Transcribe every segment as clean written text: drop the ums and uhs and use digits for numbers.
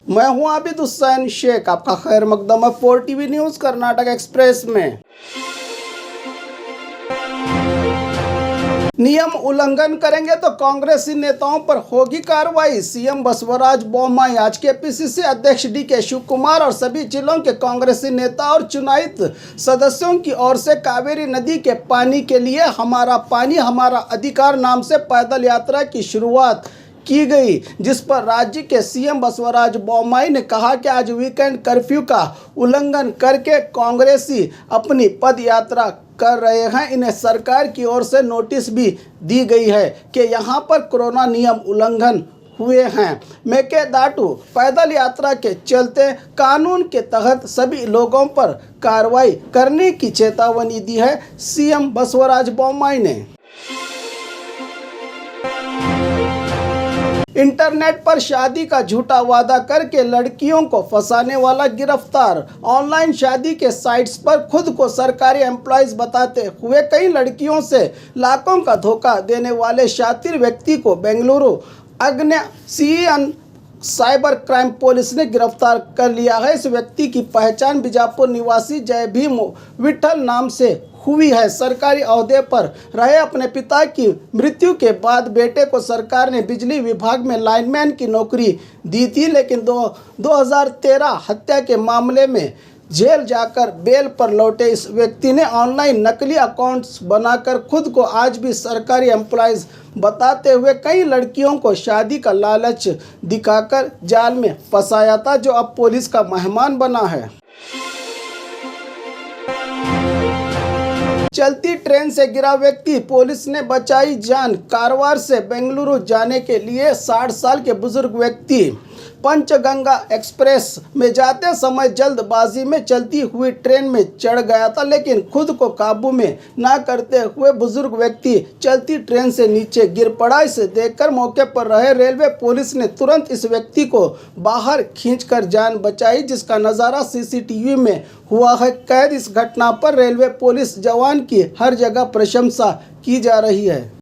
मैं हूं आबिद हुसैन शेख, आपका खैर मकदम है 4 टीवी न्यूज कर्नाटक एक्सप्रेस में। नियम उल्लंघन करेंगे तो कांग्रेसी नेताओं पर होगी कार्रवाई। सीएम बसवराज बोम्मई आज केपीसीसी अध्यक्ष डीके शिवकुमार और सभी जिलों के कांग्रेसी नेता और चुनायित सदस्यों की ओर से कावेरी नदी के पानी के लिए हमारा पानी हमारा अधिकार नाम से पैदल यात्रा की शुरुआत की गई, जिस पर राज्य के सीएम बसवराज बोम्मई ने कहा कि आज वीकेंड कर्फ्यू का उल्लंघन करके कांग्रेसी अपनी पद यात्रा कर रहे हैं। इन्हें सरकार की ओर से नोटिस भी दी गई है कि यहाँ पर कोरोना नियम उल्लंघन हुए हैं। मेकेदाटू पैदल यात्रा के चलते कानून के तहत सभी लोगों पर कार्रवाई करने की चेतावनी दी है सीएम बसवराज बोम्मई ने। इंटरनेट पर शादी का झूठा वादा करके लड़कियों को फंसाने वाला गिरफ्तार। ऑनलाइन शादी के साइट्स पर खुद को सरकारी एम्प्लॉयज बताते हुए कई लड़कियों से लाखों का धोखा देने वाले शातिर व्यक्ति को बेंगलुरु अग्निशमन साइबर क्राइम पुलिस ने गिरफ्तार कर लिया है। इस व्यक्ति की पहचान बीजापुर निवासी जय भीम विठल नाम से हुई है। सरकारी ओहदे पर रहे अपने पिता की मृत्यु के बाद बेटे को सरकार ने बिजली विभाग में लाइनमैन की नौकरी दी थी, लेकिन 2013 हत्या के मामले में जेल जाकर बेल पर लौटे इस व्यक्ति ने ऑनलाइन नकली अकाउंट्स बनाकर खुद को आज भी सरकारी एम्प्लॉयज बताते हुए कई लड़कियों को शादी का लालच दिखाकर जाल में फंसाया था, जो अब पुलिस का मेहमान बना है। चलती ट्रेन से गिरा व्यक्ति, पुलिस ने बचाई जान। कारवार से बेंगलुरु जाने के लिए 60 साल के बुजुर्ग व्यक्ति पंचगंगा एक्सप्रेस में जाते समय जल्दबाजी में चलती हुई ट्रेन में चढ़ गया था, लेकिन खुद को काबू में ना करते हुए बुजुर्ग व्यक्ति चलती ट्रेन से नीचे गिर पड़ा। इसे देखकर मौके पर रहे रेलवे पुलिस ने तुरंत इस व्यक्ति को बाहर खींचकर जान बचाई, जिसका नज़ारा सीसीटीवी में हुआ है कैद। इस घटना पर रेलवे पुलिस जवान की हर जगह प्रशंसा की जा रही है।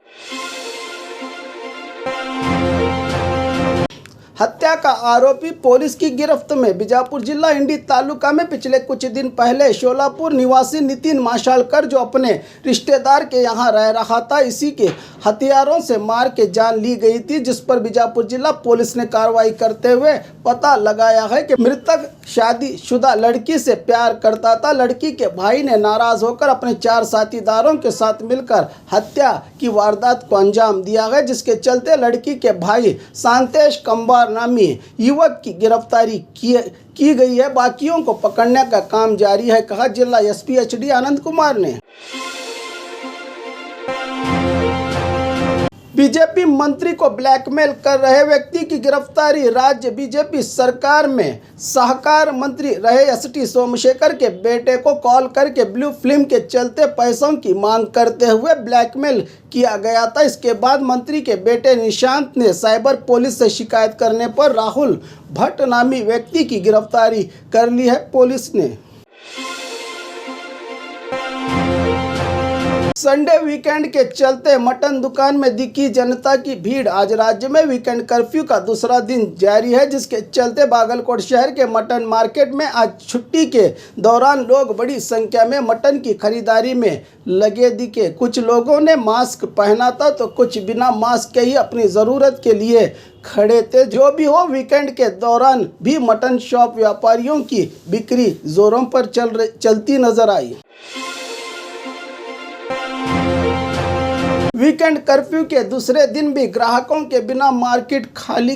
हत्या का आरोपी पुलिस की गिरफ्त में। बीजापुर जिला इंडी तालुका में पिछले कुछ दिन पहले शोलापुर निवासी नितिन माशालकर, जो अपने रिश्तेदार के यहां रह रहा था, इसी के हथियारों से मार के जान ली गई थी, जिस पर बीजापुर जिला पुलिस ने कार्रवाई करते हुए पता लगाया है कि मृतक शादीशुदा लड़की से प्यार करता था। लड़की के भाई ने नाराज होकर अपने 4 साथीदारों के साथ मिलकर हत्या की वारदात को अंजाम दिया है, जिसके चलते लड़की के भाई शांतेश कंबार नामी युवक की गिरफ्तारी की गई है। बाकियों को पकड़ने का काम जारी है, कहा जिला एसपी एचडी आनंद कुमार ने। बीजेपी मंत्री को ब्लैकमेल कर रहे व्यक्ति की गिरफ्तारी। राज्य बीजेपी सरकार में सहकार मंत्री रहे एसटी सोमशेखर के बेटे को कॉल करके ब्लू फिल्म के चलते पैसों की मांग करते हुए ब्लैकमेल किया गया था। इसके बाद मंत्री के बेटे निशांत ने साइबर पुलिस से शिकायत करने पर राहुल भट्ट नामी व्यक्ति की गिरफ्तारी कर ली है पुलिस ने। संडे वीकेंड के चलते मटन दुकान में दिखी जनता की भीड़। आज राज्य में वीकेंड कर्फ्यू का दूसरा दिन जारी है, जिसके चलते बागलकोट शहर के मटन मार्केट में आज छुट्टी के दौरान लोग बड़ी संख्या में मटन की खरीदारी में लगे दिखे। कुछ लोगों ने मास्क पहना था तो कुछ बिना मास्क के ही अपनी ज़रूरत के लिए खड़े थे। जो भी हो, वीकेंड के दौरान भी मटन शॉप व्यापारियों की बिक्री जोरों पर चलती नजर आई। वीकेंड कर्फ्यू के दूसरे दिन भी ग्राहकों के बिना मार्केट खाली।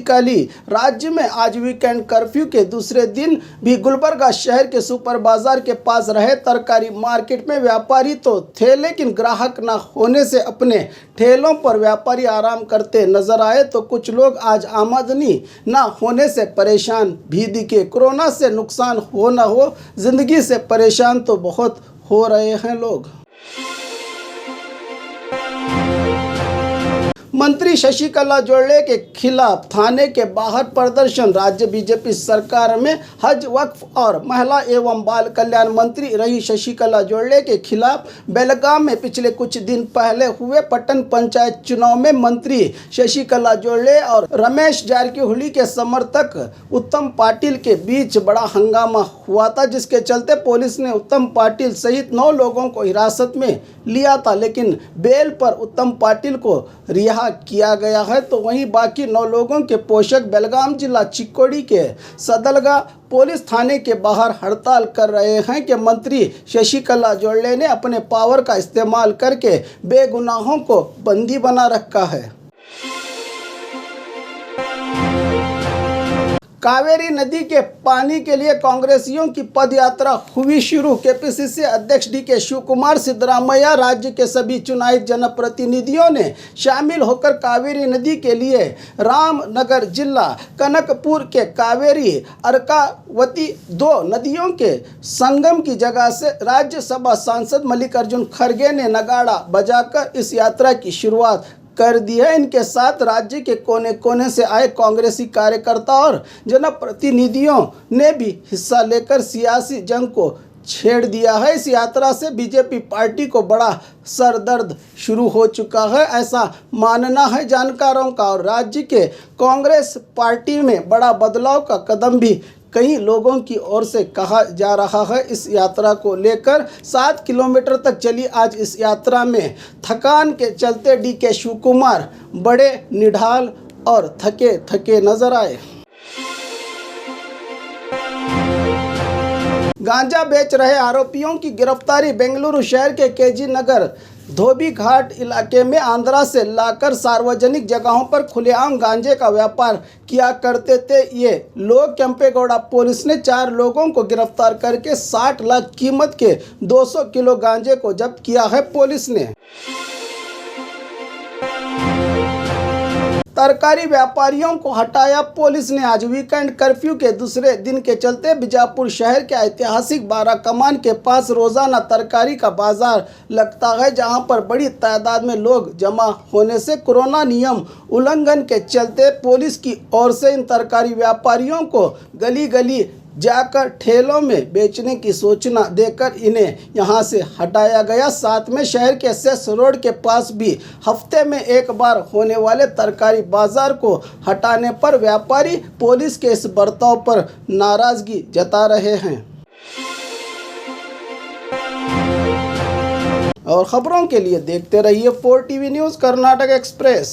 राज्य में आज वीकेंड कर्फ्यू के दूसरे दिन भी गुलबर्गा शहर के सुपर बाजार के पास रहे तरकारी मार्केट में व्यापारी तो थे, लेकिन ग्राहक न होने से अपने ठेलों पर व्यापारी आराम करते नजर आए, तो कुछ लोग आज आमदनी न होने से परेशान भी दिखे। कोरोना से नुकसान हो न हो, जिंदगी से परेशान तो बहुत हो रहे हैं लोग। मंत्री शशिकला जोड़े के खिलाफ थाने के बाहर प्रदर्शन। राज्य बीजेपी सरकार में हज, वक्फ और महिला एवं बाल कल्याण मंत्री रही शशिकला जोड़े के खिलाफ बेलगाम में पिछले कुछ दिन पहले हुए पट्टन पंचायत चुनाव में मंत्री शशिकला जोड़े और रमेश जारकिहोली के समर्थक उत्तम पाटिल के बीच बड़ा हंगामा हुआ था, जिसके चलते पुलिस ने उत्तम पाटिल सहित 9 लोगों को हिरासत में लिया था, लेकिन बेल पर उत्तम पाटिल को रिहा किया गया है। तो वहीं बाकी 9 लोगों के पोषक बेलगाम जिला चिक्कोड़ी के सदलगा पुलिस थाने के बाहर हड़ताल कर रहे हैं कि मंत्री शशिकला जोड़े ने अपने पावर का इस्तेमाल करके बेगुनाहों को बंदी बना रखा है। कावेरी नदी के पानी के लिए कांग्रेसियों की पदयात्रा हुई शुरू। केपीसीसी अध्यक्ष डीके शिवकुमार, सिद्धरामैया, राज्य के सभी चुनावित जनप्रतिनिधियों ने शामिल होकर कावेरी नदी के लिए रामनगर जिला कनकपुर के कावेरी अर्कावती 2 नदियों के संगम की जगह से राज्यसभा सांसद मल्लिकार्जुन खड़गे ने नगाड़ा बजाकर इस यात्रा की शुरुआत कर दी है। इनके साथ राज्य के कोने कोने से आए कांग्रेसी कार्यकर्ता और जनप्रतिनिधियों ने भी हिस्सा लेकर सियासी जंग को छेड़ दिया है। इस यात्रा से बीजेपी पार्टी को बड़ा सरदर्द शुरू हो चुका है, ऐसा मानना है जानकारों का। और राज्य के कांग्रेस पार्टी में बड़ा बदलाव का कदम भी कई लोगों की ओर से कहा जा रहा है। इस यात्रा को लेकर 7 किलोमीटर तक चली आज इस यात्रा में थकान के चलते डीके शिवकुमार बड़े निढाल और थके थके नजर आए। गांजा बेच रहे आरोपियों की गिरफ्तारी। बेंगलुरु शहर के केजी नगर धोबी घाट इलाके में आंध्रा से लाकर सार्वजनिक जगहों पर खुलेआम गांजे का व्यापार किया करते थे ये लोग। केंपेगौड़ा पुलिस ने 4 लोगों को गिरफ्तार करके 60 लाख कीमत के 200 किलो गांजे को जब्त किया है पुलिस ने। तरकारी व्यापारियों को हटाया पुलिस ने। आज वीकेंड कर्फ्यू के दूसरे दिन के चलते बीजापुर शहर के ऐतिहासिक 12 कमान के पास रोजाना तरकारी का बाजार लगता है, जहां पर बड़ी तादाद में लोग जमा होने से कोरोना नियम उल्लंघन के चलते पुलिस की ओर से इन तरकारी व्यापारियों को गली गली जाकर ठेलों में बेचने की सूचना देकर इन्हें यहां से हटाया गया। साथ में शहर के एसएस रोड के पास भी हफ्ते में एक बार होने वाले तरकारी बाजार को हटाने पर व्यापारी पुलिस के इस बर्ताव पर नाराजगी जता रहे हैं। और खबरों के लिए देखते रहिए 4 टीवी न्यूज़ कर्नाटक एक्सप्रेस।